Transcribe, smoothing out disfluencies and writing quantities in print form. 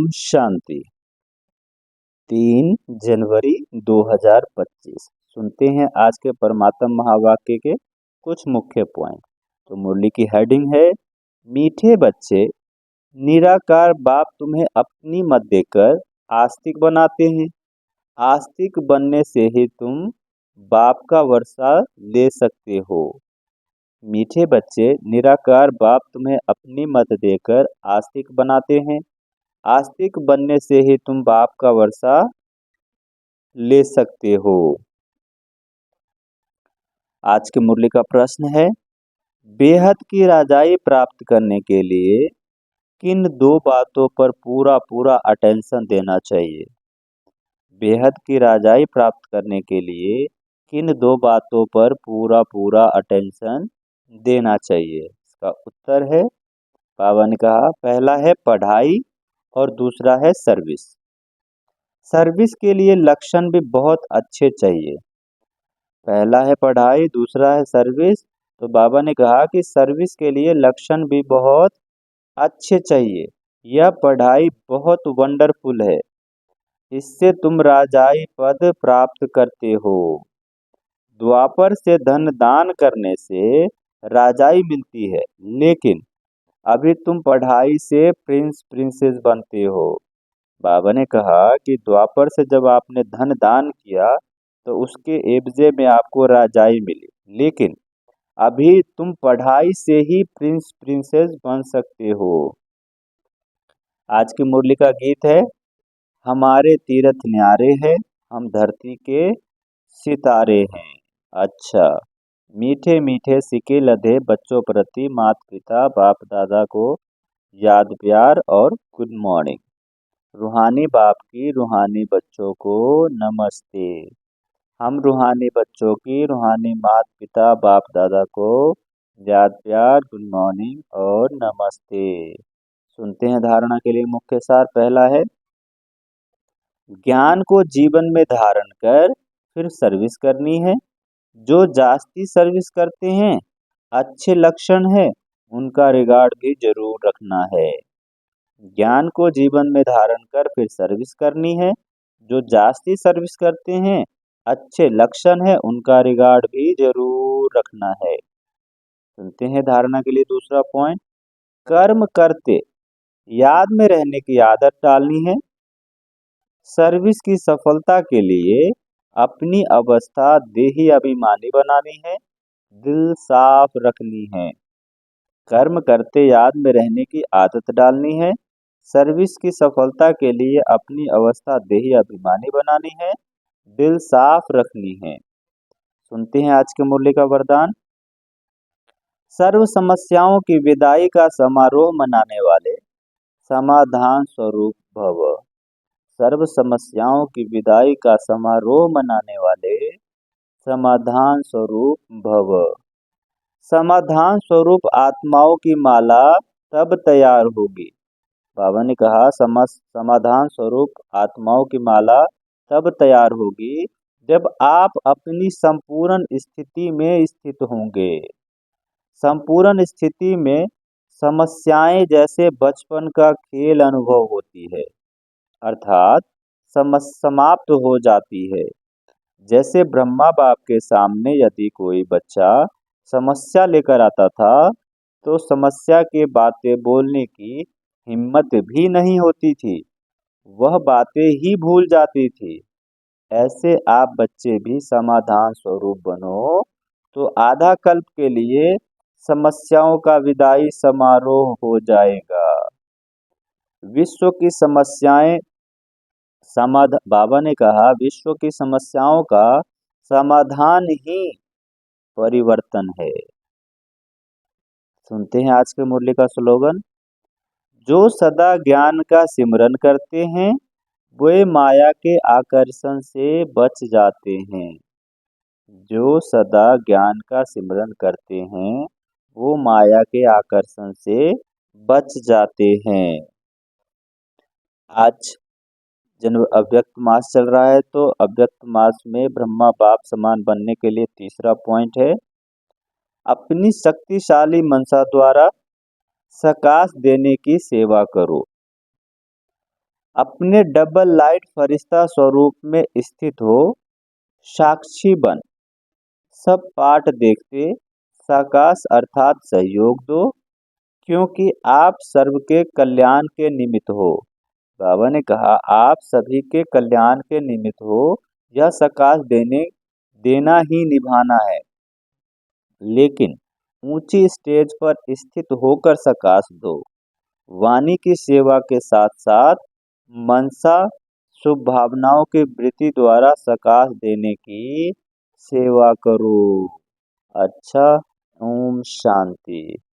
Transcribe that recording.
ओम शांति। 3 जनवरी 2025। सुनते हैं आज के परमात्म महावाक्य के कुछ मुख्य पॉइंट। तो मुरली की हेडिंग है, मीठे बच्चे, निराकार बाप तुम्हें अपनी मत देकर आस्तिक बनाते हैं। आस्तिक बनने से ही तुम बाप का वर्षा ले सकते हो। मीठे बच्चे, निराकार बाप तुम्हें अपनी मत देकर आस्तिक बनाते हैं। आस्तिक बनने से ही तुम बाप का वर्षा ले सकते हो। आज की मुरली का प्रश्न है, बेहद की राजाई प्राप्त करने के लिए किन 2 बातों पर पूरा पूरा अटेंशन देना चाहिए। बेहद की राजाई प्राप्त करने के लिए किन 2 बातों पर पूरा पूरा अटेंशन देना चाहिए। इसका उत्तर है, बाबा ने कहा, पहला है पढ़ाई और दूसरा है सर्विस। सर्विस के लिए लक्षण भी बहुत अच्छे चाहिए। पहला है पढ़ाई, दूसरा है सर्विस। तो बाबा ने कहा कि सर्विस के लिए लक्षण भी बहुत अच्छे चाहिए। यह पढ़ाई बहुत वंडरफुल है, इससे तुम राजाई पद प्राप्त करते हो। द्वापर से धन दान करने से राजाई मिलती है, लेकिन अभी तुम पढ़ाई से प्रिंस प्रिंसेस बनते हो। बाबा ने कहा कि द्वापर से जब आपने धन दान किया तो उसके एवजे में आपको राजाई मिली, लेकिन अभी तुम पढ़ाई से ही प्रिंस प्रिंसेस बन सकते हो। आज की मुरली का गीत है, हमारे तीरथ न्यारे हैं, हम धरती के सितारे हैं। अच्छा, मीठे मीठे सिके लदे बच्चों प्रति माता पिता बाप दादा को याद प्यार और गुड मॉर्निंग। रूहानी बाप की रूहानी बच्चों को नमस्ते। हम रूहानी बच्चों की रूहानी माता पिता बाप दादा को याद प्यार, गुड मॉर्निंग और नमस्ते। सुनते हैं धारणा के लिए मुख्य सार। पहला है, ज्ञान को जीवन में धारण कर फिर सर्विस करनी है। जो जास्ती सर्विस करते हैं, अच्छे लक्षण है, उनका रिगार्ड भी जरूर रखना है। ज्ञान को जीवन में धारण कर फिर सर्विस करनी है। जो जास्ती सर्विस करते हैं, अच्छे लक्षण है, उनका रिगार्ड भी जरूर रखना है। सुनते हैं धारणा के लिए दूसरा पॉइंट, कर्म करते याद में रहने की आदत डालनी है। सर्विस की सफलता के लिए अपनी अवस्था देही अभिमानी बनानी है, दिल साफ रखनी है। कर्म करते याद में रहने की आदत डालनी है। सर्विस की सफलता के लिए अपनी अवस्था देही अभिमानी बनानी है, दिल साफ रखनी है। सुनते हैं आज के मुरली का वरदान, सर्व समस्याओं की विदाई का समारोह मनाने वाले समाधान स्वरूप भव। सर्व समस्याओं की विदाई का समारोह मनाने वाले समाधान स्वरूप भव। समाधान स्वरूप आत्माओं की माला तब तैयार होगी। बाबा ने कहा, समाधान स्वरूप आत्माओं की माला तब तैयार होगी जब आप अपनी संपूर्ण स्थिति में स्थित होंगे। संपूर्ण स्थिति में समस्याएं जैसे बचपन का खेल अनुभव होती है, अर्थात समाप्त हो जाती है। जैसे ब्रह्मा बाप के सामने यदि कोई बच्चा समस्या लेकर आता था, तो समस्या के बातें बोलने की हिम्मत भी नहीं होती थी, वह बातें ही भूल जाती थी। ऐसे आप बच्चे भी समाधान स्वरूप बनो, तो आधा कल्प के लिए समस्याओं का विदाई समारोह हो जाएगा। विश्व की समस्याएं बाबा ने कहा, विश्व की समस्याओं का समाधान ही परिवर्तन है। सुनते हैं आज के मुरली का स्लोगन, जो सदा ज्ञान का सिमरन करते हैं वे माया के आकर्षण से बच जाते हैं। जो सदा ज्ञान का सिमरन करते हैं वो माया के आकर्षण से बच जाते हैं। आज अव्यक्त मास चल रहा है, तो अव्यक्त मास में ब्रह्मा बाप समान बनने के लिए तीसरा पॉइंट है, अपनी शक्तिशाली मनसा द्वारा सकाश देने की सेवा करो। अपने डबल लाइट फरिश्ता स्वरूप में स्थित हो, साक्षी बन सब पाठ देखते, साकाश अर्थात सहयोग दो, क्योंकि आप सर्व के कल्याण के निमित्त हो। बाबा ने कहा आप सभी के कल्याण के निमित्त हो, यह सकाश देना ही निभाना है। लेकिन ऊंची स्टेज पर स्थित होकर सकाश दो। वाणी की सेवा के साथ साथ मनसा शुभ भावनाओं की वृत्ति द्वारा सकाश देने की सेवा करो। अच्छा, ओम शांति।